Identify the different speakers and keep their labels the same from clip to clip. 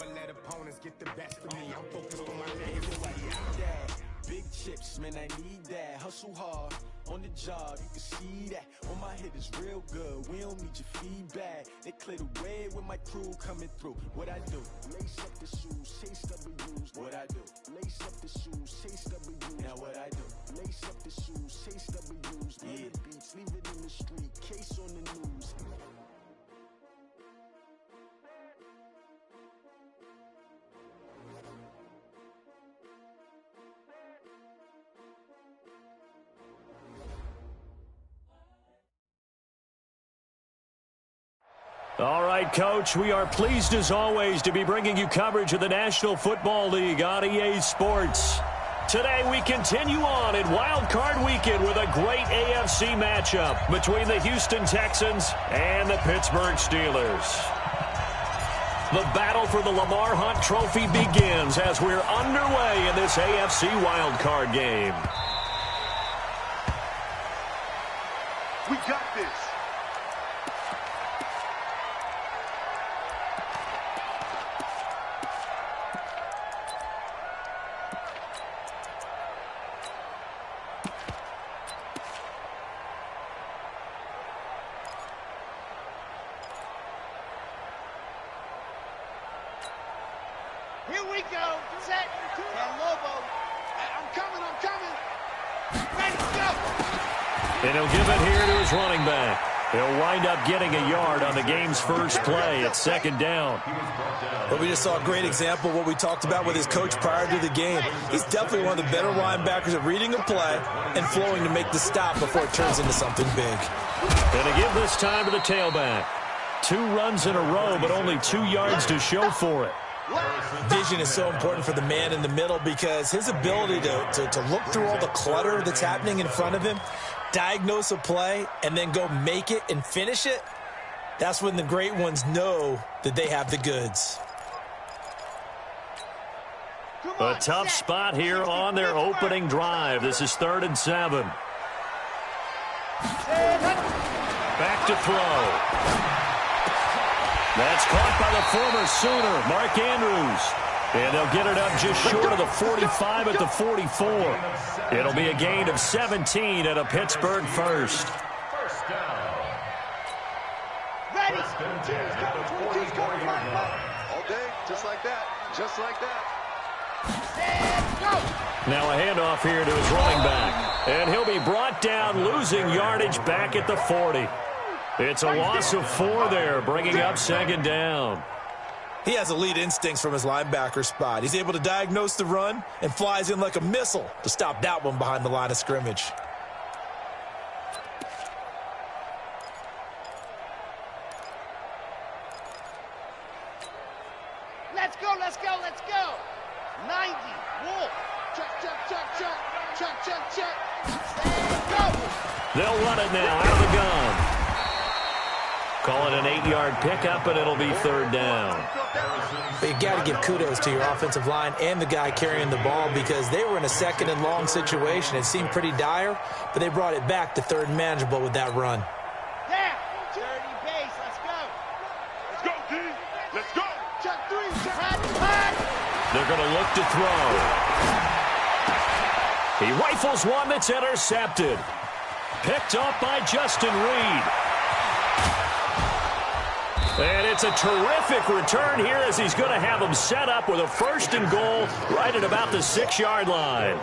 Speaker 1: Never let opponents get the best of me. I'm focused on my legacy.
Speaker 2: Big chips, man, I need that. Hustle hard on the job, you can see that. On my head is real good. We don't need your feedback. They clear the way with my crew coming through. What I do? Lace up the shoes, chase W's. What I do? Lace up the shoes, chase W's. Now what I do? Lace up the shoes, chase W's. Yeah. The beats, leave it in the street, case on the news.
Speaker 3: All right, Coach, we are pleased as always to be bringing you coverage of the National Football League on EA Sports. Today we continue on in Wild Card Weekend with a great AFC matchup between the Houston Texans and the Pittsburgh Steelers. The battle for the Lamar Hunt Trophy begins as we're underway in this AFC Wild Card game.
Speaker 4: We got this.
Speaker 5: Here we go. Set. And Lobo. I'm coming. Ready, go.
Speaker 3: And he'll give it here to his running back. He'll wind up getting a yard on the game's first play at second down.
Speaker 6: But we just saw a great example of what we talked about with his coach prior to the game. He's definitely one of the better linebackers at reading a play and flowing to make the stop before it turns into something big.
Speaker 3: And to give this time to the tailback. 2 runs in a row, but only 2 yards to show for it.
Speaker 6: Vision is so important for the man in the middle because his ability to look through all the clutter that's happening in front of him, diagnose a play, and then go make it and finish it, that's when the great ones know that they have the goods.
Speaker 3: A tough spot here on their opening drive. This is 3rd and 7. Back to throw. That's caught by the former Sooner, Mark Andrews. And they'll get it up just short of the 45 at the 44. It'll be a gain of 17 and a Pittsburgh first.
Speaker 5: Ready.
Speaker 4: All day, just like that.
Speaker 5: And go.
Speaker 3: Now a handoff here to his running back. And he'll be brought down, losing yardage back at the 40. It's a loss of 4 there, bringing up second down.
Speaker 6: He has elite instincts from his linebacker spot. He's able to diagnose the run and flies in like a missile to stop that one behind the line of scrimmage.
Speaker 5: Let's go. 90. Wolf. Check. And go.
Speaker 3: They'll run it now out of the gun. Call it an 8-yard pickup, and it'll be 3rd down.
Speaker 6: But you got to give kudos to your offensive line and the guy carrying the ball because they were in a 2nd and long situation. It seemed pretty dire, but they brought it back to 3rd and manageable with that run.
Speaker 5: Down. Dirty base. Let's go.
Speaker 4: Let's go, D. Let's go.
Speaker 5: Check 3. Hot.
Speaker 3: They're going to look to throw. He rifles one that's intercepted. Picked off by Justin Reed. And it's a terrific return here as he's going to have him set up with a 1st and goal right at about the 6-yard line.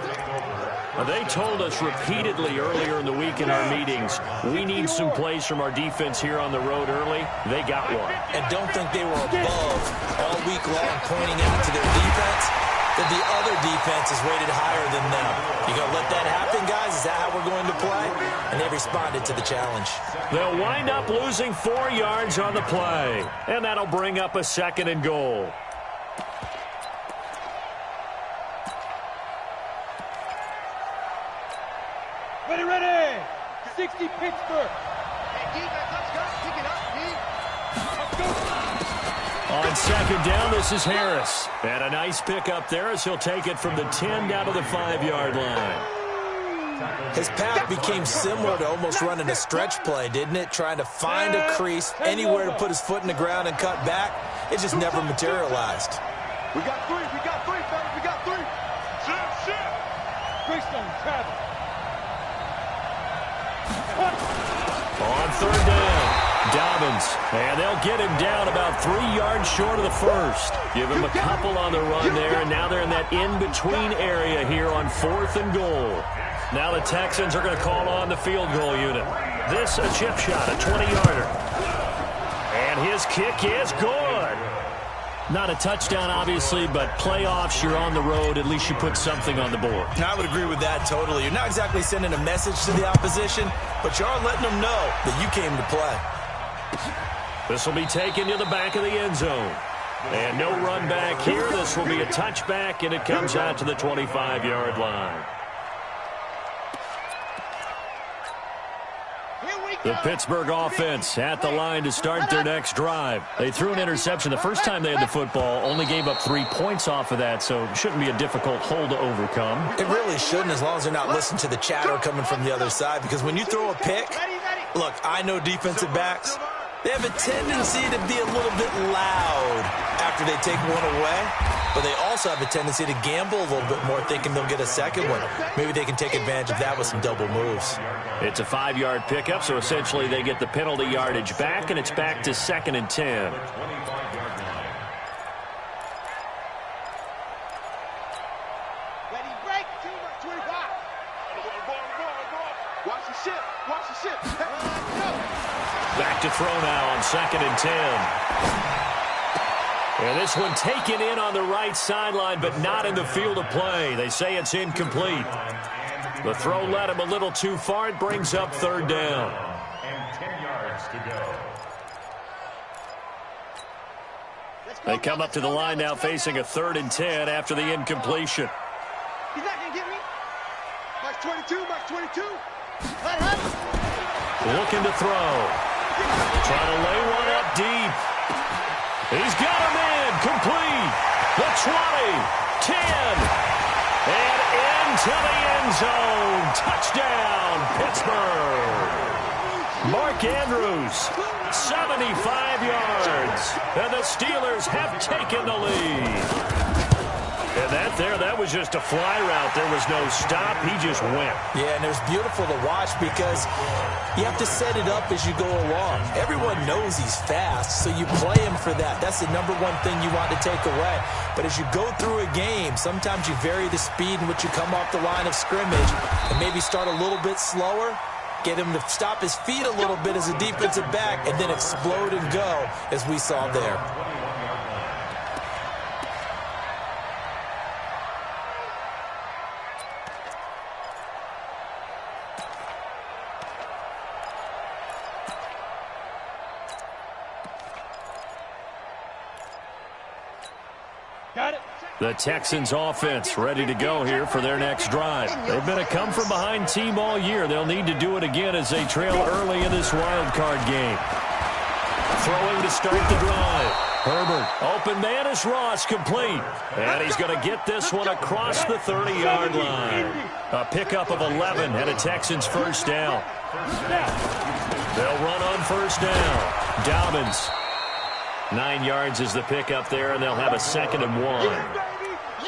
Speaker 3: They told us repeatedly earlier in the week in our meetings, we need some plays from our defense here on the road early. They got one.
Speaker 6: And don't think they were above all week long pointing out to their defense that the other defense is rated higher than them. You going to let that happen, guys? Is that how we're going to play? And they responded to the challenge.
Speaker 3: They'll wind up losing 4 yards on the play. And that'll bring up a 2nd and goal.
Speaker 5: Ready. 60 Pittsburgh. Hey, defense, let's go. Pick it up, D. Let's go.
Speaker 3: On 2nd down, this is Harris. And a nice pick up there as he'll take it from the 10 down to the 5-yard line.
Speaker 6: His path became similar to almost running a stretch play, didn't it? Trying to find a crease, anywhere to put his foot in the ground and cut back. It just never materialized.
Speaker 4: We got three, fellas, we got three. Shit.
Speaker 5: Greystone, travel.
Speaker 3: On third down, Dobbins, and they'll get him down about 3 yards short of the first. Give him a couple on the run there, and now they're in that in-between area here on 4th and goal. Now the Texans are going to call on the field goal unit. This a chip shot, a 20-yarder. And his kick is good. Not a touchdown, obviously, but playoffs, you're on the road. At least you put something on the board.
Speaker 6: I would agree with that totally. You're not exactly sending a message to the opposition, but you are letting them know that you came to play.
Speaker 3: This will be taken to the back of the end zone. And no run back here. This will be a touchback, and it comes out to the 25-yard line. The Pittsburgh offense at the line to start their next drive. They threw an interception the first time they had the football, only gave up 3 points off of that, so it shouldn't be a difficult hole to overcome.
Speaker 6: It really shouldn't, as long as they're not listening to the chatter coming from the other side, because when you throw a pick, look, I know defensive backs, they have a tendency to be a little bit loud after they take one away, but they also have a tendency to gamble a little bit more, thinking they'll get a second one. Maybe they can take advantage of that with some double moves.
Speaker 3: It's a 5-yard pickup, so essentially they get the penalty yardage back, and it's back to 2nd and 10.
Speaker 5: Ready, break, 25.
Speaker 4: Watch the ship.
Speaker 3: Back to throw now on 2nd and 10. And this one taken in on the right sideline, but not in the field of play. They say it's incomplete. The throw led him a little too far. It brings up 3rd down.
Speaker 1: And 10 yards to go.
Speaker 3: They come up to the line now facing a 3rd and 10 after the incompletion.
Speaker 5: He's not going to get me. Mark 22. Let him.
Speaker 3: Looking to throw. Trying to lay one up deep. He's got him in. Complete. The 20. 10. And into the end zone. Touchdown, Pittsburgh. Mark Andrews, 75 yards. And the Steelers have taken the lead. And that was just a fly route. There was no stop. He just went.
Speaker 6: Yeah, and it was beautiful to watch because you have to set it up as you go along. Everyone knows he's fast, so you play him for that. That's the #1 thing you want to take away. But as you go through a game, sometimes you vary the speed in which you come off the line of scrimmage and maybe start a little bit slower, get him to stop his feet a little bit as a defensive back, and then explode and go as we saw there.
Speaker 3: The Texans offense ready to go here for their next drive. They've been a come-from-behind team all year. They'll need to do it again as they trail early in this wild card game. Throwing to start the drive. Herbert, open man is Ross, complete. And he's going to get this one across the 30-yard line. A pickup of 11 and a Texans first down. They'll run on first down. Dobbins. 9 yards is the pickup there, and they'll have a 2nd and 1.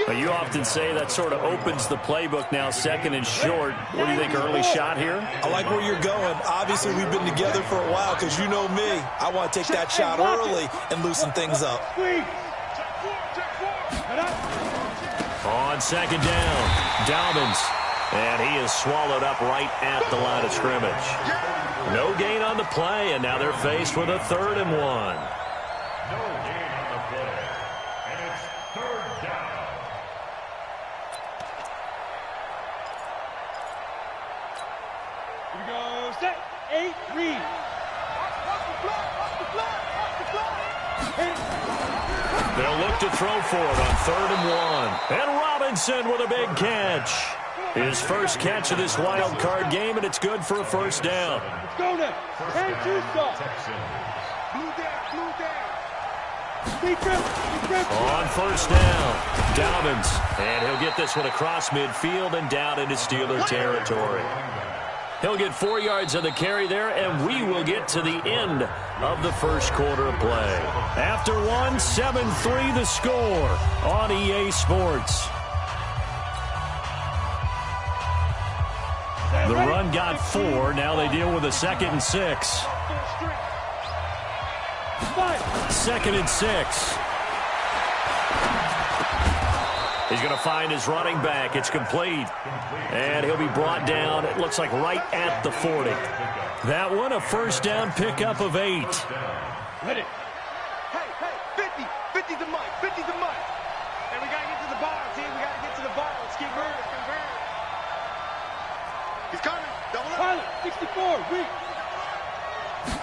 Speaker 3: But you often say that sort of opens the playbook now, 2nd and short. What do you think, early shot here?
Speaker 6: I like where you're going. Obviously, we've been together for a while because you know me. I want to take that shot early and loosen things up.
Speaker 3: On 2nd down, Dobbins. And he is swallowed up right at the line of scrimmage. No gain on the play, and now they're faced with a 3rd and 1.
Speaker 1: No gain on the play. And it's 3rd down.
Speaker 5: Here we go. Set. 8, read.
Speaker 3: They'll look to throw for it on 3rd and 1. And Robinson with a big catch. His first catch of this wild card game, and it's good for a first down.
Speaker 5: Let's go now. 10-2 stop.
Speaker 1: Texans.
Speaker 5: Blue down.
Speaker 3: On first down, Dobbins. And he'll get this one across midfield and down into Steeler territory. He'll get 4 yards on the carry there, and we will get to the end of the first quarter of play. After one, 7-3 the score on EA Sports. The run got 4. Now they deal with a 2nd and 6. 2nd and 6. He's going to find his running back. It's complete. And he'll be brought down, it looks like right at the 40. That one, a first down pickup of 8.
Speaker 5: Ready. Hey, 50. 50's the mic. 50's the mic. And we got to get to the bar, team. We got to get to the bar. Let's keep moving. He's coming. Double up. Pilot, 64. Weak.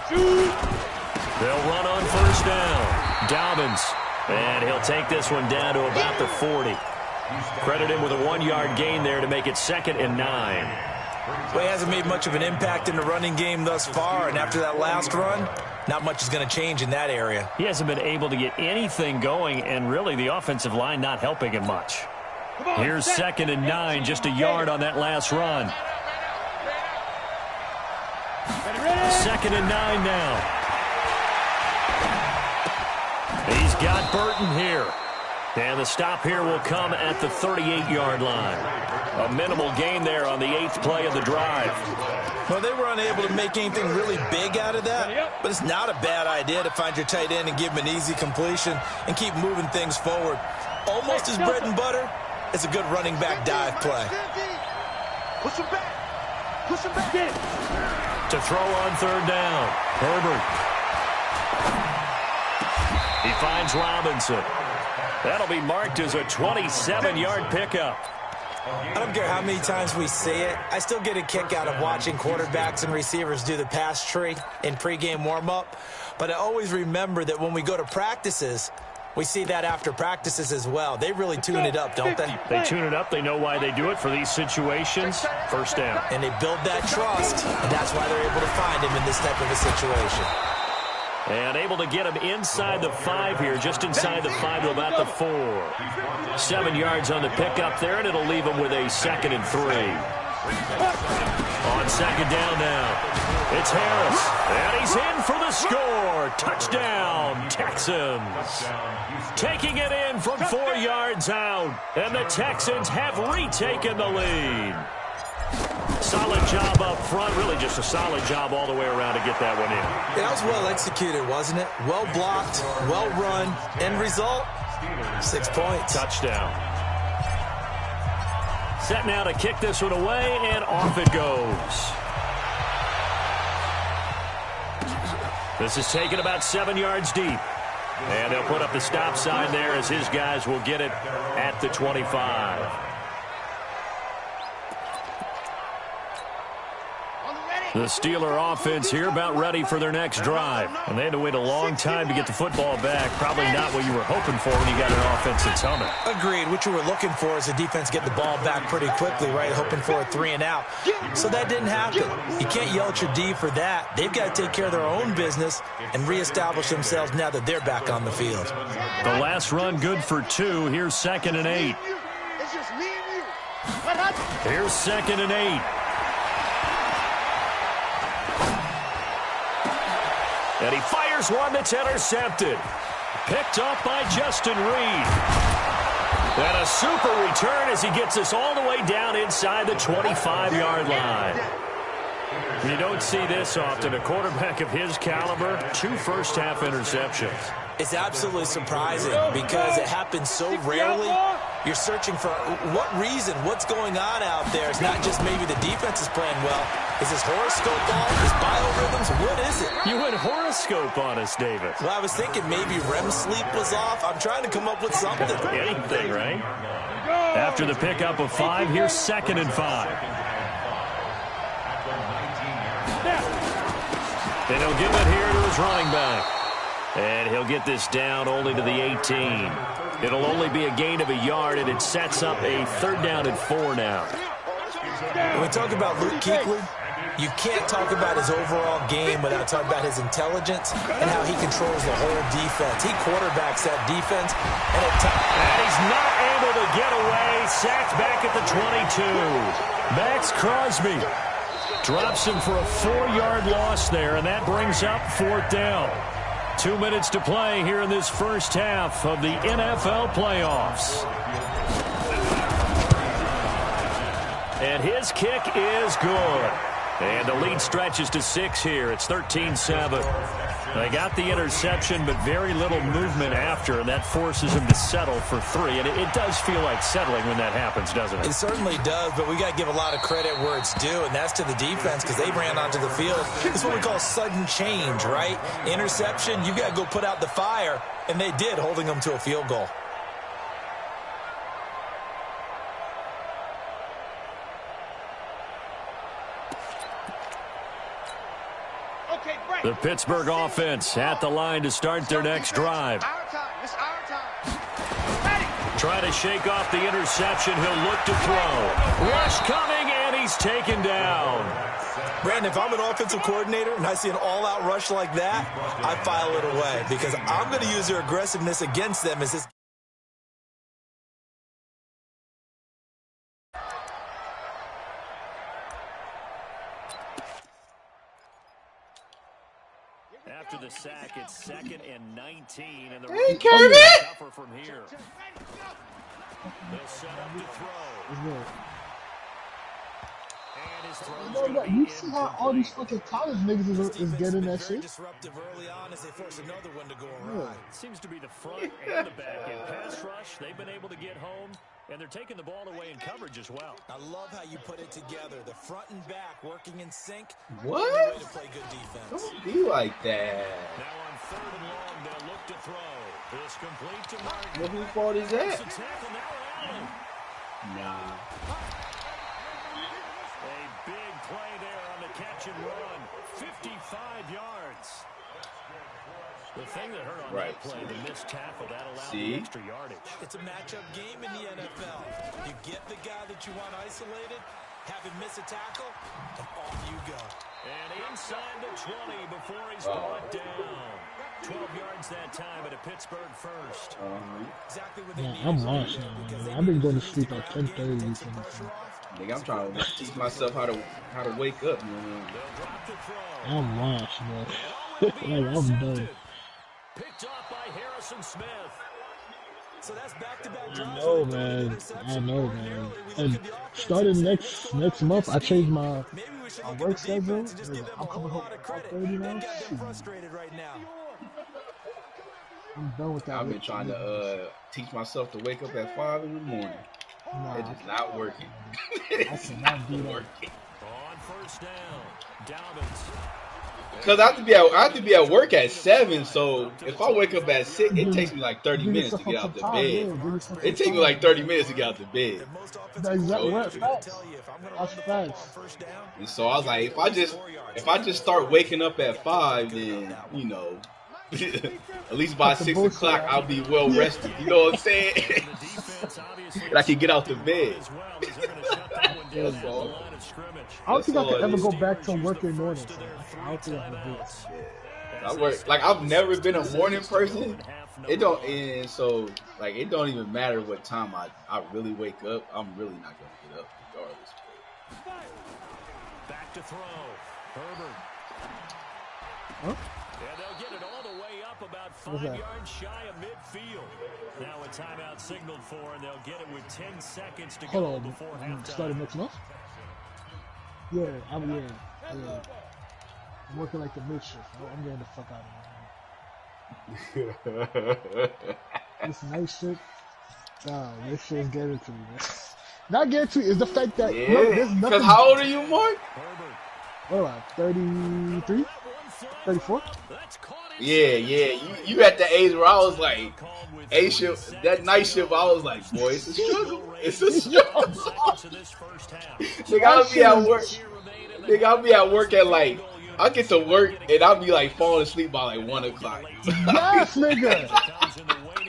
Speaker 5: Shoot.
Speaker 3: They'll run on first down. Dobbins. And he'll take this one down to about the 40. Credit him with a 1-yard gain there to make it 2nd and 9.
Speaker 6: Well, he hasn't made much of an impact in the running game thus far, and after that last run, not much is going to change in that area.
Speaker 3: He hasn't been able to get anything going, and really the offensive line not helping him much. Here's 2nd and 9, just a yard on that last run. 2nd and 9 now. He's got Burton here. And the stop here will come at the 38-yard line. A minimal gain there on the 8th play of the drive.
Speaker 6: Well, they were unable to make anything really big out of that, but it's not a bad idea to find your tight end and give him an easy completion and keep moving things forward. Almost as bread and butter as a good running back dive play.
Speaker 5: Push him back. Push him back.
Speaker 3: To throw on 3rd down, Herbert. He finds Robinson. That'll be marked as a 27-yard pickup.
Speaker 6: I don't care how many times we see it. I still get a kick out of watching quarterbacks and receivers do the pass tree in pregame warm-up. But I always remember that when we go to practices, we see that after practices as well. They really tune it up, don't they?
Speaker 3: They tune it up. They know why they do it for these situations. First down.
Speaker 6: And they build that trust, and that's why they're able to find him in this type of a situation.
Speaker 3: And able to get him inside the 5 here, just inside the 5 to about the 4. 7 yards on the pickup there, and it'll leave him with a 2nd and 3. On 2nd down now, it's Harris, and he's in for the score. Touchdown, Texans. Taking it in from 4 yards out, and the Texans have retaken the lead. Solid job up front, really just a solid job all the way around to get that one in.
Speaker 6: Yeah, that was well executed, wasn't it? Well blocked, well run. End result, 6 points.
Speaker 3: Touchdown. Set now to kick this one away, and off it goes. This is taken about 7 yards deep. And they'll put up the stop sign there as his guys will get it at the 25. The Steeler offense here about ready for their next drive. And they had to wait a long time to get the football back. Probably not what you were hoping for when you got an offense that's humming.
Speaker 6: Agreed. What you were looking for is the defense get the ball back pretty quickly, right? Hoping for a 3 and out. So that didn't happen. You can't yell at your D for that. They've got to take care of their own business and reestablish themselves now that they're back on the field.
Speaker 3: The last run good for 2. Here's 2nd and 8.
Speaker 5: It's just me and you.
Speaker 3: Here's 2nd and 8. And he fires one that's intercepted. Picked up by Justin Reed. And a super return as he gets us all the way down inside the 25-yard line. You don't see this often. A quarterback of his caliber, 2 first-half interceptions.
Speaker 6: It's absolutely surprising because it happens so rarely. You're searching for what reason, what's going on out there. It's not just maybe the defense is playing well. Is this horoscope off? Is biorhythms? What is it?
Speaker 3: You went horoscope on us, Davis.
Speaker 6: Well, I was thinking maybe REM sleep was off. I'm trying to come up with something.
Speaker 3: Anything, right? After the pickup of 5, here's 2nd and 5. And he'll give it here to his running back. And he'll get this down only to the 18. It'll only be a gain of a yard, and it sets up a 3rd down and 4 now.
Speaker 6: When we talk about Luke Kuechly, You can't talk about his overall game without talking about his intelligence and how he controls the whole defense. He quarterbacks that defense, and
Speaker 3: he's not able to get away. Sacked back at the 22. Max Crosby drops him for a 4-yard loss there, and that brings up 4th down. 2 minutes to play here in this first half of the NFL playoffs. And his kick is good. And the lead stretches to 6 here. It's 13-7. They got the interception, but very little movement after, and that forces him to settle for 3. And it does feel like settling when that happens, doesn't it?
Speaker 6: It certainly does, but we got to give a lot of credit where it's due, and that's to the defense because they ran onto the field. It's what we call sudden change, right? Interception, you got to go put out the fire, and they did, holding them to a field goal.
Speaker 3: The Pittsburgh offense at the line to start their next drive. Trying to shake off the interception. He'll look to throw. Rush coming, and he's taken down.
Speaker 6: Brandon, if I'm an offensive coordinator and I see an all-out rush like that, I file it away because I'm going to use their aggressiveness against them as this.
Speaker 3: After the sack, it's 2nd and 19, and the
Speaker 7: hey, Kirby!
Speaker 3: tougher from here. They'll set up to throw. And his throw.
Speaker 7: You see how all these fucking college niggas is getting that shit?
Speaker 6: Disruptive early on as they force another one to go
Speaker 7: awry.
Speaker 3: It seems to be the front and the back end. Pass rush, they've been able to get home, and they're taking the ball away in coverage as well.
Speaker 6: I love how you put it together. The front and back working in sync.
Speaker 7: What?
Speaker 6: Way to play good defense.
Speaker 7: Don't be like that.
Speaker 3: Now on 3rd and long, they'll look to throw. This complete to Martin.
Speaker 7: What whose fault is that?
Speaker 3: It's a tackle now, Allen.
Speaker 7: Nah.
Speaker 3: A big play there on the catch and run. 55 yards. The thing that hurt on that play, the missed tackle, that allowed the extra yardage.
Speaker 6: It's a matchup game in the NFL. You get the guy that you want isolated, have him miss a tackle, and off you go.
Speaker 3: And inside the 20 before he's brought down. 12 yards that time at a Pittsburgh first.
Speaker 6: Exactly what they
Speaker 7: Yeah, I'm lost now, man. I've been going to sleep at 10:30.
Speaker 8: Nigga, I'm trying to teach myself how to wake up, man.
Speaker 7: I'm lost, man. Like, I'm done.
Speaker 3: Picked off by Harrison Smith.
Speaker 6: So that's back-to-back
Speaker 7: drives. I know, man. And starting next month, I changed my work schedule. I'm coming home at 5:30 now. I'm done with that.
Speaker 8: I've been trying to teach myself to wake up at 5 in the morning.
Speaker 7: Nah,
Speaker 8: it's just not working.
Speaker 7: I cannot do that.
Speaker 3: On 1st down, Dobbins.
Speaker 8: Because I have to be at work at 7, so if I wake up at 6, it takes me like 30 minutes to get out the bed. It takes me like 30 minutes to get out the bed.
Speaker 7: That's facts.
Speaker 8: And so I was like, if I just start waking up at 5, then you know, at least by 6 o'clock I'll be well rested. You know what I'm saying? And I can get out the bed.
Speaker 7: I don't think I can ever go back to working morning. I don't think I can do it.
Speaker 8: I work like I've never been a morning person. It don't, and so like it don't even matter what time I really wake up. I'm really not gonna get up regardless.
Speaker 3: Back to throw, Herbert.
Speaker 7: Huh?
Speaker 3: Yeah, they'll get it all the way up about 5 yards shy of midfield. Now a timeout signaled for, and they'll get it with 10 seconds to go before halftime.
Speaker 7: Starting next month? Yeah, I'm working like the mid shift. I'm getting the fuck out of here. This night shit, nah, this shit is getting to me, man. Not getting to me is the fact that there's nothing.
Speaker 8: Because how old are you, Mark?
Speaker 7: What am I, 33? 34?
Speaker 8: Yeah. You at the age where I was like, A shift, that night shift, I was like, boy, it's a struggle. It's a struggle. Nigga, I'll be at work at like, I get to work and I'll be like falling asleep by like 1 o'clock.
Speaker 7: Yes, nigga.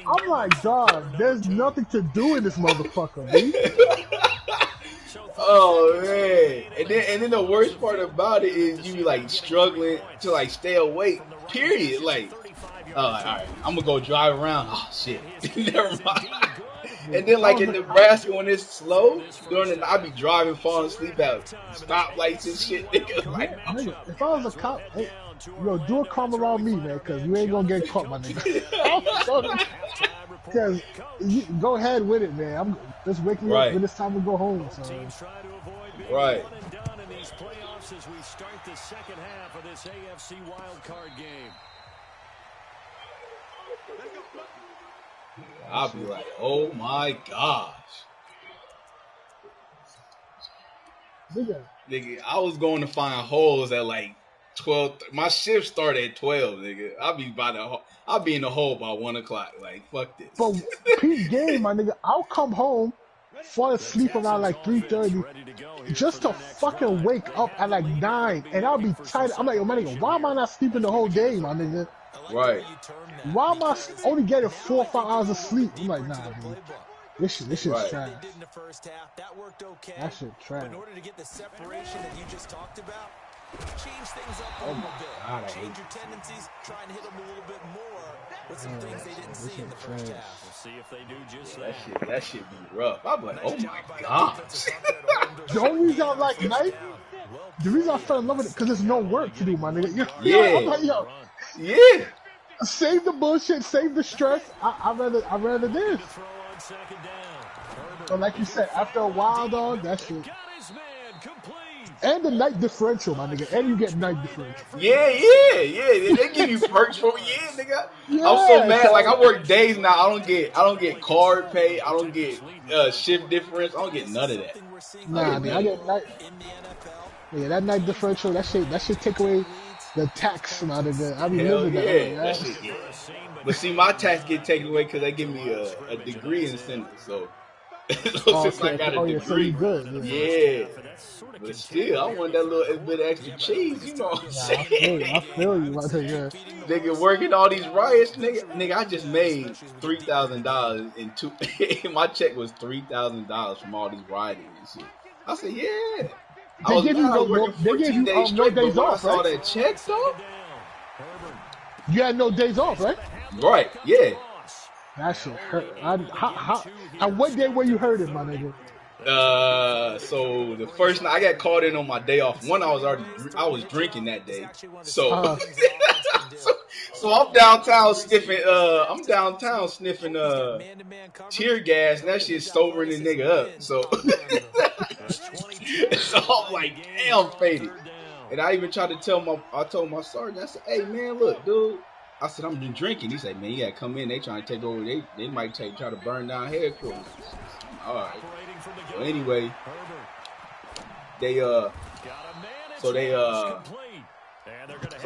Speaker 7: I'm like, dog, there's nothing to do in this motherfucker, man.
Speaker 8: Oh man! And then the worst part about it is you be like struggling to like stay awake. Period. Like, all right, I'm gonna go drive around. Oh shit, never mind. And then like in Nebraska when it's slow during the night, I be driving, falling asleep at stoplights and shit. Nigga, like,
Speaker 7: nigga, if I was a cop, hey, yo, do a calm around me, man, because you ain't gonna get caught, my nigga. Because go ahead with it, man. I'm just waking you up when it's time to go home. So.
Speaker 8: Right.
Speaker 3: As we start the second half of this AFC wildcard game.
Speaker 8: I'll be like, oh my gosh. Nigga, I was going to find holes at like 12. My shift started at 12, nigga. I'll be in the hole by 1 o'clock. Like, fuck this.
Speaker 7: But peak game, my nigga. I'll come home, fall asleep around like 3:30, just to fucking wake up at like 9, and I'll be tired. I'm like, yo, my nigga, why am I not sleeping the whole day, my nigga?
Speaker 8: Right.
Speaker 7: Why am I only getting 4 or 5 hours of sleep? I'm like, nah, dude. This shit's trash. That shit trash.
Speaker 2: In order to get the separation that you just talked about, change things up a little bit. Change your tendencies, try and hit them a little bit more with some things they didn't see in the first half.
Speaker 3: We'll see if they do just that.
Speaker 8: That shit be rough. I'm like, oh my god.
Speaker 7: The only reason I like night, the reason I fell in love with it, because there's no work to do, my nigga.
Speaker 8: Yeah.
Speaker 7: I'm like, yo.
Speaker 8: Yeah.
Speaker 7: Save the bullshit, save the stress. I'd rather this. But like you said, after a while, dog, that shit. And the night differential, my nigga. And you get night differential.
Speaker 8: Yeah. They give you perks for nigga. Yeah, I'm so mad. Like I work days now. I don't get card pay. I don't get shift difference. I don't get none of that.
Speaker 7: Nah, man, I get night. Yeah, that night differential. That shit take away the tax, my nigga. I be living that shit, yeah.
Speaker 8: But see, my tax get taken away because they give me a degree incentive. So since I got a degree,
Speaker 7: so you good.
Speaker 8: Yeah. But still, I want that little bit of extra cheese. You know what I'm saying?
Speaker 7: I feel you, my nigga.
Speaker 8: Nigga working all these riots, nigga. I just made $3,000 in two. My check was $3,000 from all these rioting and shit. I said, yeah.
Speaker 7: They give you no days off, right?
Speaker 8: I saw that check, though.
Speaker 7: You had no days off, right?
Speaker 8: Right, yeah.
Speaker 7: That shit hurt. And what day were you hurting, my nigga?
Speaker 8: So the first night I got called in on my day off. One, I was drinking that day. So, so I'm downtown sniffing. Tear gas, and that shit's sobering the nigga up. So, so I'm like, damn, faded. And I even tried to I told my sergeant, I said, hey man, look, dude. I said, I'm just drinking. He said, man, you gotta come in. They trying to take over. They might try to burn down headquarters. All right. Well, anyway, so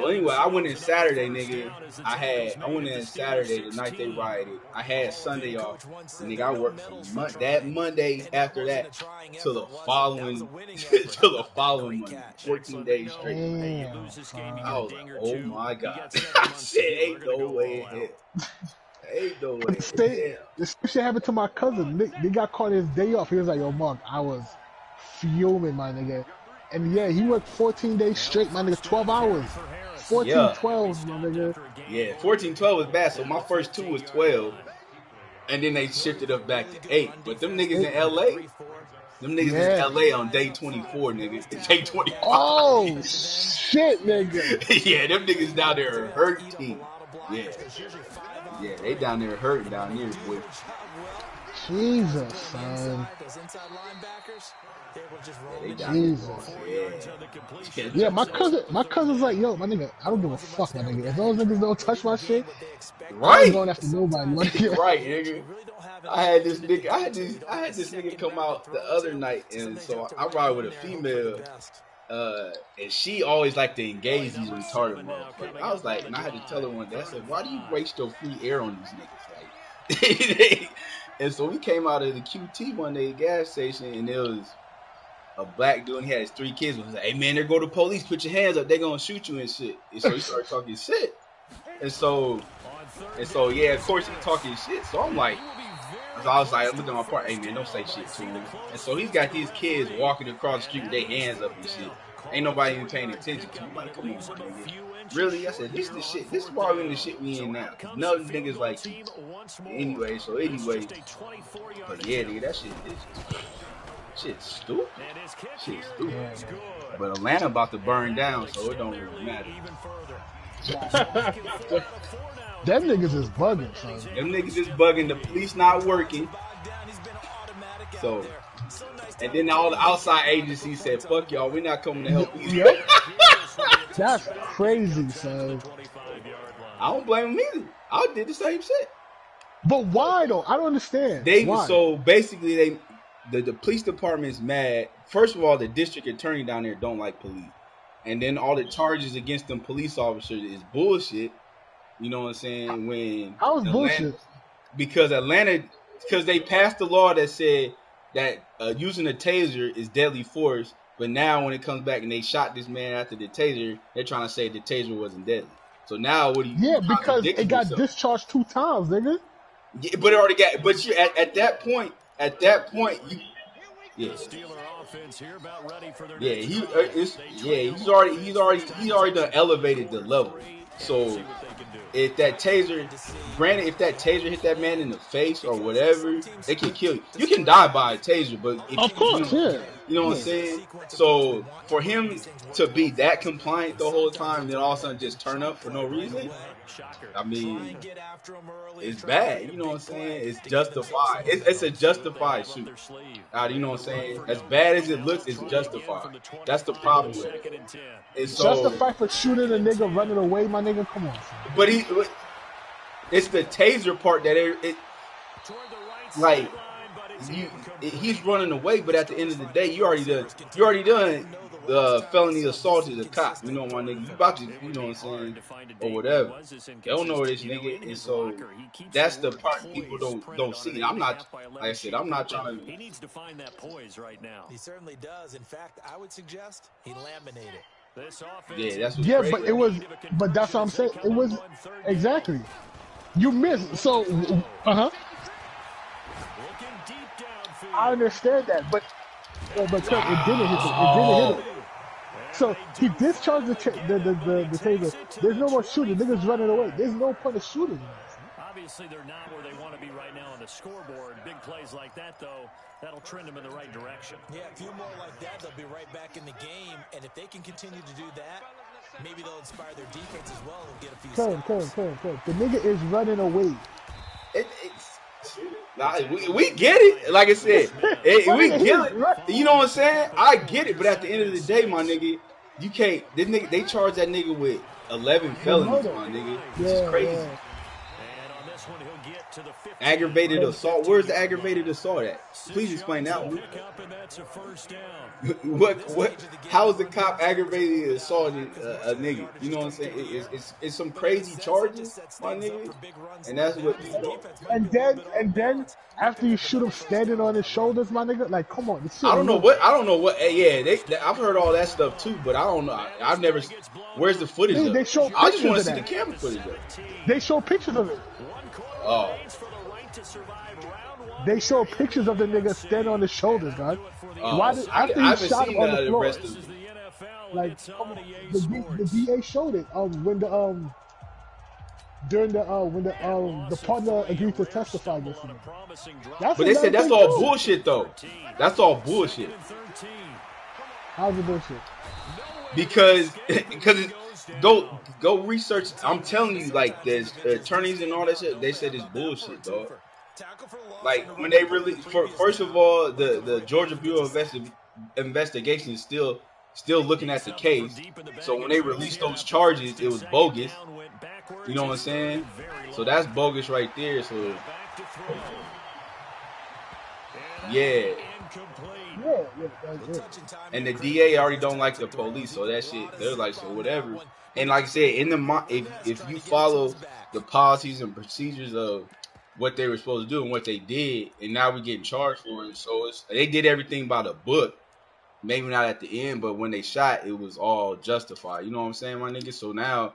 Speaker 8: anyway, I went in Saturday, nigga. I went in Saturday the night they rioted. I had Sunday off. And nigga, I worked from that Monday after that till the following Monday, 14 days straight. I was like, oh my god. I said, ain't no way in hell. Ain't no way.
Speaker 7: This shit happened to my cousin. They got caught his day off. He was like, yo, Mark, I was fuming, my nigga. And yeah, he worked 14 days straight, my nigga, 12 hours. 14-12, my nigga.
Speaker 8: Yeah, 14-12 was bad, so my first 2 was 12. And then they shifted up back to 8. But them niggas in LA, in LA on day 24, nigga. Day 25.
Speaker 7: Oh, shit, nigga.
Speaker 8: Yeah, them niggas down there are hurting. Yeah. Yeah, they down there hurting down here, boy.
Speaker 7: Jesus, son. Yeah, my cousin's like, yo, my nigga, I don't give a fuck, my nigga. If those niggas don't touch my shit, I ain't going after nobody.
Speaker 8: Right, nigga. I had this nigga come out the other night, and so I ride with a female, and she always like to engage these retarded motherfuckers. I was like, and I had to tell her one day, I said, why do you waste your free air on these niggas? Like, and so we came out of the QT one day at the gas station, and there was a black dude, and he had his 3 kids. He was like, hey man, there go the police, put your hands up, they gonna shoot you and shit. And so he started talking shit. And so yeah, of course he talking shit. So I'm like, So I was like, I'm looking at my partner, hey man, don't say shit to him. And so he's got these kids walking across the street with their hands up and shit. Ain't nobody even paying attention to him. I'm like, come on, my nigga. Really? I said, this is the shit. This is why we in the shit we in now. No niggas like you. Anyway, but yeah, nigga, that shit is shit's stupid. Shit's stupid. But Atlanta about to burn down, so it don't really matter.
Speaker 7: Them niggas is bugging, son.
Speaker 8: Them niggas is bugging. The police not working. So, and then all the outside agencies said, fuck y'all, we're not coming to help you.
Speaker 7: Yep. That's crazy, son.
Speaker 8: I don't blame them either. I did the same shit.
Speaker 7: But why, though? I don't understand. Why?
Speaker 8: So, basically, the police department's mad. First of all, the district attorney down there don't like police. And then all the charges against them police officers is bullshit. You know what I'm saying? When
Speaker 7: how is bullshit?
Speaker 8: Because they passed the law that said that using a taser is deadly force, but now when it comes back and they shot this man after the taser, they're trying to say the taser wasn't deadly. So now what do you?
Speaker 7: Yeah, because it got discharged 2 times, nigga.
Speaker 8: Yeah, but it already got. But you at that point, you. Yeah. Yeah, he's already done elevated the level. So if that taser hit that man in the face or whatever, they can kill you. You can die by a taser, but you know what I'm saying? So for him to be that compliant the whole time and then all of a sudden just turn up for no reason, I mean, it's bad. You know what I'm saying? It's justified. It's a justified shoot. You know what I'm saying? As bad as it looks, it's justified. That's the problem with it. It's
Speaker 7: justified for shooting a nigga running away, my nigga? Come on.
Speaker 8: But it's the taser part that he's running away, but at the end of the day, you already done felony assaulted a cop. You know, my nigga, you about to, you know what I'm saying, or whatever. They don't know this nigga, and so that's the part people don't see. I'm not, like I said, I'm not trying to.
Speaker 6: He needs to find that poise right now. He certainly does. In fact, I would suggest he laminate it.
Speaker 8: Yeah, that's what's crazy.
Speaker 7: But that's what I'm saying. It was exactly. You missed. So, I understand that, but Kirk, it didn't hit him. So he discharged the taser. There's no more shooting. Niggas running away. There's no point of shooting.
Speaker 3: Obviously, they're not where they want to be right now on the scoreboard. Big plays like that, though, that'll trend them in the right direction.
Speaker 6: Yeah, a few more like that, they'll be right back in the game. And if they can continue to do that, maybe they'll inspire their defense as well and get a few
Speaker 7: Kirk. The nigga is running away.
Speaker 8: We get it. Like I said, we get it. You know what I'm saying? I get it. But at the end of the day, my nigga, you can't. This nigga, they charge that nigga with 11 felonies, my nigga. This is crazy.
Speaker 7: Yeah.
Speaker 8: Aggravated assault. Where's the aggravated assault at? Please explain that one. What? How is the cop aggravated assaulting a nigga? You know what I'm saying? It's some crazy charges, my nigga. And that's what people.
Speaker 7: And then after you shoot him standing on his shoulders, my nigga, like, come on.
Speaker 8: I don't know what. Yeah, I've heard all that stuff too, but I don't know. I've never. Where's the footage?
Speaker 7: They show
Speaker 8: I just want to see
Speaker 7: that.
Speaker 8: the camera footage of it.
Speaker 7: They show pictures of it.
Speaker 8: Oh.
Speaker 7: They show pictures of the nigga standing on his shoulders, guys.
Speaker 8: I haven't seen the rest of it.
Speaker 7: Like, the DA showed it. When the partner agreed to testify yesterday.
Speaker 8: But they said that's all bullshit, though. That's all bullshit.
Speaker 7: How's it bullshit?
Speaker 8: Because go research. I'm telling you, like, there's attorneys and all that shit. They said it's bullshit, dog. Like, when they really, first of all, the Georgia Bureau of Investigation is still looking at the case. So when they released those charges, it was bogus. You know what I'm saying? So that's bogus right there. So yeah. And the DA already don't like the police, so that shit, they're like, so whatever. And like I said, if you follow the policies and procedures of what they were supposed to do and what they did, and now we're getting charged for it. So they did everything by the book. Maybe not at the end, but when they shot, it was all justified. You know what I'm saying, my nigga? So now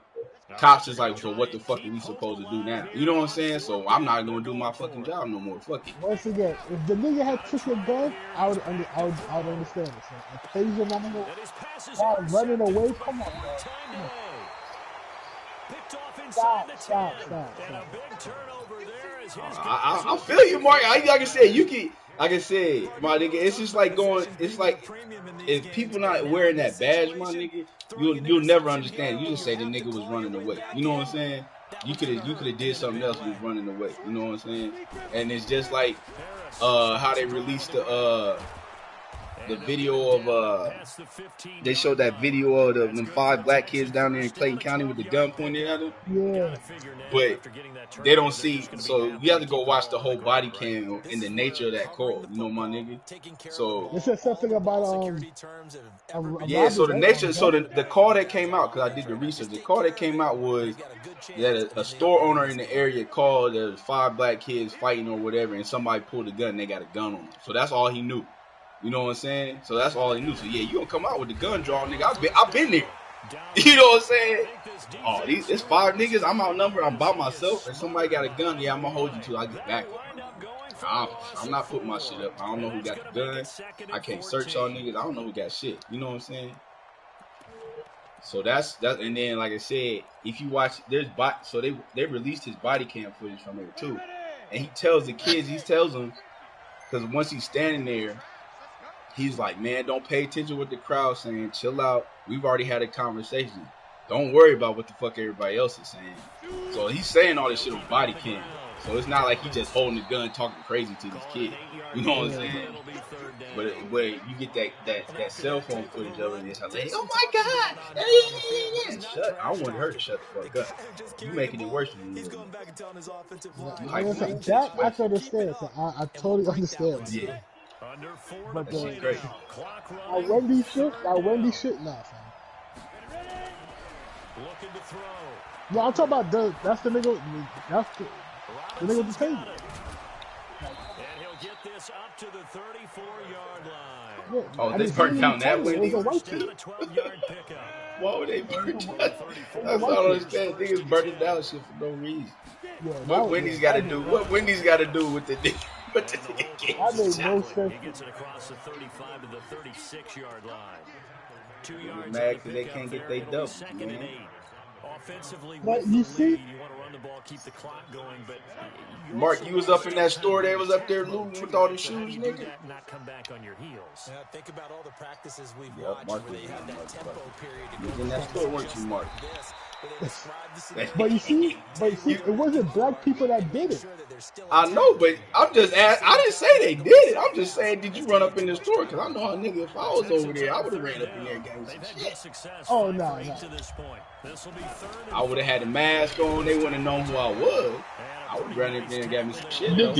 Speaker 8: Cops is like, so what the fuck are we supposed to do now? You know what I'm saying? So I'm not gonna do my fucking job no more. Fuck it.
Speaker 7: Once again, if the nigga had took your gun, I would understand it. So a taser, my nigga, while running away, come on, bro. Come on. Stop.
Speaker 8: I feel you, Mark. Like I said, like I said, my nigga, it's just like going. It's like if people not wearing that badge, my nigga, you'll never understand. You just say the nigga was running away. You know what I'm saying? You could have did something else. He was running away. You know what I'm saying? And it's just like how they released the video of they showed that video of them 5 black kids down there in Clayton County with the gun pointed at them.
Speaker 7: Yeah.
Speaker 8: But they don't see, so you have to go watch the whole body cam in the nature of that call. You know, my nigga. So
Speaker 7: it said something about
Speaker 8: yeah. So the nature, so the call that came out, because I did the research. The call that came out was that a store owner in the area called there's 5 black kids fighting or whatever, and somebody pulled a gun. And they got a gun on them. So that's all he knew. You know what I'm saying? So that's all he knew. So yeah, you gonna come out with the gun draw, nigga. I've been there. You know what I'm saying? Oh, it's 5 niggas. I'm outnumbered. I'm by myself. And somebody got a gun. Yeah, I'm gonna hold you till I get back. I'm not putting my shit up. I don't know who got the gun. I can't search all niggas. I don't know who got shit. You know what I'm saying? So that's. And then like I said, if you watch, so they released his body cam footage from there too, and he tells the kids, them, because once he's standing there, he's like, man, don't pay attention to what the crowd's saying. Chill out. We've already had a conversation. Don't worry about what the fuck everybody else is saying. So he's saying all this shit on body cam. So it's not like he's just holding the gun talking crazy to these kids. You know what I'm saying? But you get that cell phone footage of it, and it's like, oh my God! Shut! I want her to shut the fuck up. You making it worse than you.
Speaker 7: That I can understand. So I totally understand.
Speaker 8: Yeah.
Speaker 7: But
Speaker 8: great.
Speaker 7: Wendy shit, nah, fam. No, I'm talking about that's the nigga. That's the nigga with the table.
Speaker 3: And he'll get this up to the 34-yard line.
Speaker 7: Yeah,
Speaker 8: oh, they burnt down that Wendy.
Speaker 3: Why
Speaker 8: would they burn down? That's what I don't understand. Niggas burning down shit for no reason.
Speaker 7: Yeah,
Speaker 8: what Wendy's got to do? What Wendy's got to do with the nigga? But the
Speaker 7: nigga gets no sense.
Speaker 3: He gets it across the 35 to the 36-yard line. 2 yards.
Speaker 8: Mad because they can't get their double.
Speaker 3: Offensively,
Speaker 7: but you see,
Speaker 3: you want to run the ball, keep the clock going, but
Speaker 8: Mark, you was up in that store. They was up there looting with all the shoes, nigga.
Speaker 3: Not come back on your heels.
Speaker 2: Think about all the practices we've watched where they had that tempo period.
Speaker 8: You was in that store, weren't you, Mark?
Speaker 7: But you see, it wasn't black people that did it.
Speaker 8: I know, but I'm just asking. I didn't say they did it. I'm just saying, did you run up in the store? Because I know how nigga, if I was over there, I would have ran up in there and gave some shit.
Speaker 7: Oh, no.
Speaker 8: I would have had the mask on. They wouldn't have known who I was. I would have ran up there and got me some shit.
Speaker 7: You know,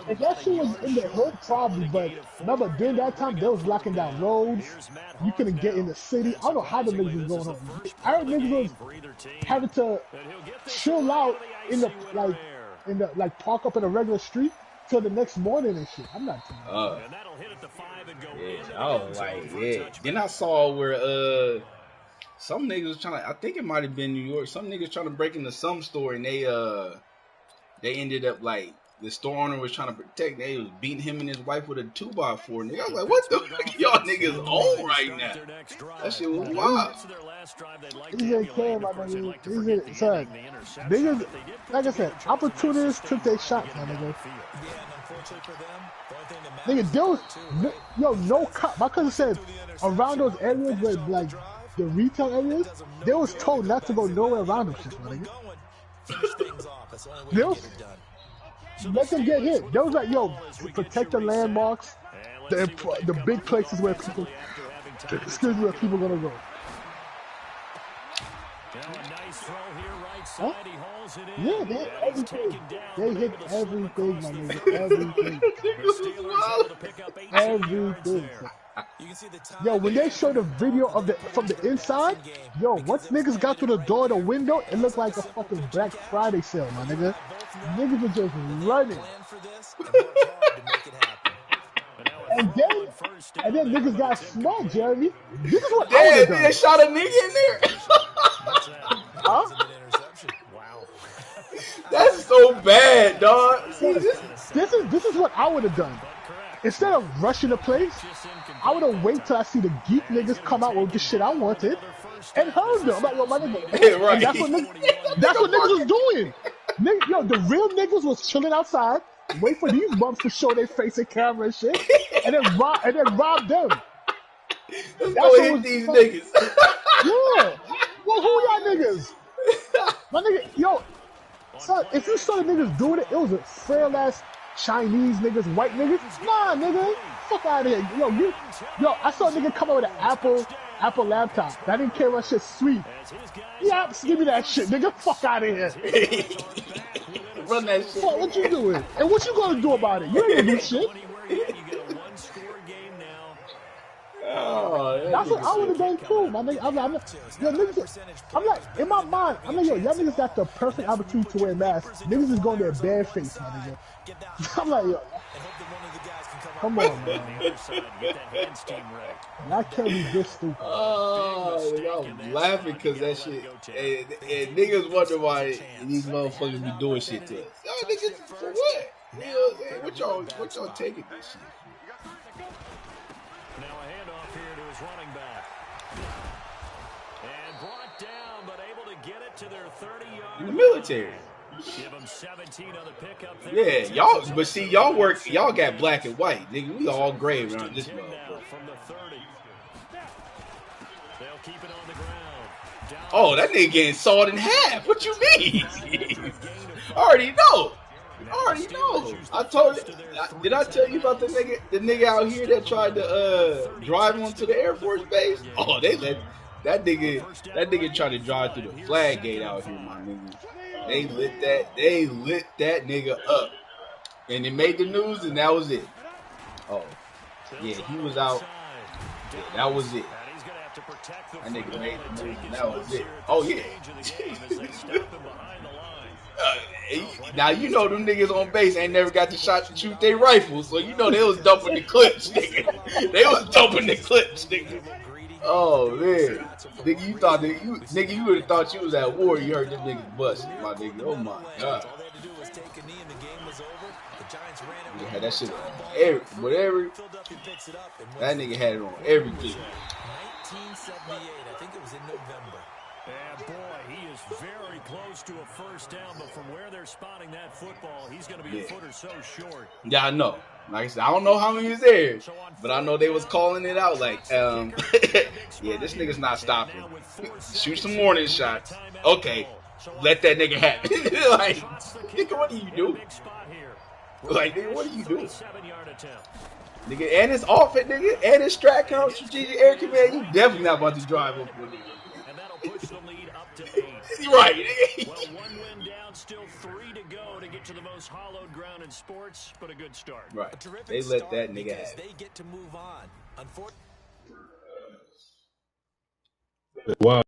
Speaker 7: if that shit was in the hood, probably, but remember, during that time, they was locking down roads. You couldn't get in the city. I don't know how the niggas was going home. I heard niggas was having to chill out in the park up in a regular street till the next morning and shit. I'm not telling you.
Speaker 8: Yeah, I was like, yeah. Then I saw where some niggas was trying to, I think it might have been New York, some niggas trying to break into some store and they ended up like, the store owner was trying to protect, they was beating him and his wife with a 2x4. Nigga, I was like, what the fuck y'all niggas on right now? That shit was wild.
Speaker 7: Niggas, like I said, opportunists took their shots, my nigga. Nigga, there was, no cop. My cousin said around those areas where, like, the retail areas, they was told not to go nowhere around them shit, my nigga. Let them get hit. They was like, yo, protect the landmarks, the big places where people, where people gonna go. Huh? Yeah, they hit everything. They hit everything, my nigga. Everything. Everything. Yo, when they showed the video of from the inside, yo, once niggas got through the door, the window, it looked like a fucking Black Friday sale, my nigga. Niggas were just running. And then And then niggas got smoked, Jeremy. This is what I would
Speaker 8: Damn,
Speaker 7: have done.
Speaker 8: they shot a nigga in there.
Speaker 7: Huh?
Speaker 3: Wow.
Speaker 8: That's so bad, dog. See this?
Speaker 7: This is what I would have done. Instead of rushing the place, I would have waited till I see the geek niggas come out with the shit I wanted and heard them. I'm like, yo, my nigga.
Speaker 8: Yeah, right.
Speaker 7: And that's what niggas was doing. Yo, the real niggas was chilling outside, wait for these bums to show their face in camera and shit, and then rob them.
Speaker 8: Let's go hit these niggas.
Speaker 7: Yeah. Well, who y'all niggas? My nigga, yo, son, if you saw the niggas doing it, it was a frail ass Chinese niggas, white niggas. Nah, nigga, fuck out of here. Yo, I saw a nigga come out with an Apple laptop. That didn't care what shit sweet. Yeah, give me that shit, nigga. Fuck out of here.
Speaker 8: Run that shit.
Speaker 7: Fuck, what you doing? And what you gonna do about it? You ain't gonna do shit.
Speaker 8: Oh,
Speaker 7: that's what I would have done too, my nigga. I'm like, in my mind, I'm like, yo, y'all niggas got the perfect opportunity to wear masks. Niggas is going there barefaced, my nigga. I'm like, yo, come on, man. That can't be this stupid.
Speaker 8: Oh, I'm laughing because that shit. And niggas wonder why these motherfuckers be doing shit to us. Y'all niggas, for what? You know what y'all taking this shit?
Speaker 3: Now a handoff here to his running back. And brought down, but able to get it to their 30-yard.
Speaker 8: In the military.
Speaker 3: Give them 17 on the pickup there.
Speaker 8: Yeah, y'all, but see, y'all got black and white. Nigga, we all gray around this motherfucker.
Speaker 3: From the 30. They'll keep it on the ground.
Speaker 8: Oh, that nigga getting sawed in half. What you mean? I already know. I told you. Did I tell you about the nigga out here that tried to drive onto the Air Force base? Oh, they let that nigga tried to drive through the flag gate out here, my nigga. They lit that nigga up. And it made the news and that was it. Oh. Yeah, he was out. Yeah, that was it. That nigga made the news and that was it. Oh yeah. Now you know them niggas on base ain't never got the shot to shoot their rifles, so you know they was dumping the clips, nigga. They was dumping the clips, nigga. Oh man, nigga, you would have thought you was at war. You heard them niggas bust, my nigga. Oh my god. He had that shit on whatever. That nigga had it on everything.
Speaker 6: 1978, I think it was in November.
Speaker 3: And boy, he is very close to a first down, but from where they're spotting that football, he's going to be a foot or so short.
Speaker 8: Yeah, I know. Like I said, I don't know how many was there, but I know they was calling it out like, yeah, this nigga's not stopping. Shoot some warning shots. Okay, let that nigga have it. Like, nigga, what do you do? Like, nigga, what do you do? Nigga, and his outfit, nigga, and his strat count, strategic air command, you definitely not about to drive up with nigga.
Speaker 3: And that'll push the lead up to 8.
Speaker 8: Right.
Speaker 3: Well, one win down, still 3 to go to get to the most hollowed ground in sports, but a good start.
Speaker 8: Right. They let that nigga have it.
Speaker 6: They get to move on. Unfortunately.
Speaker 7: Wow.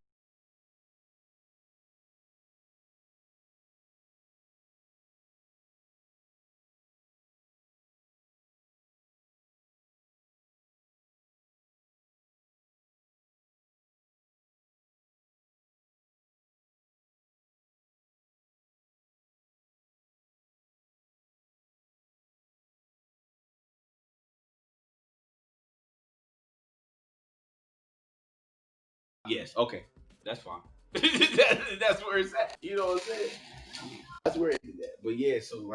Speaker 8: Yes, okay. That's fine. That's where it's at. You know what I'm saying? That's where it's at. But yeah, so like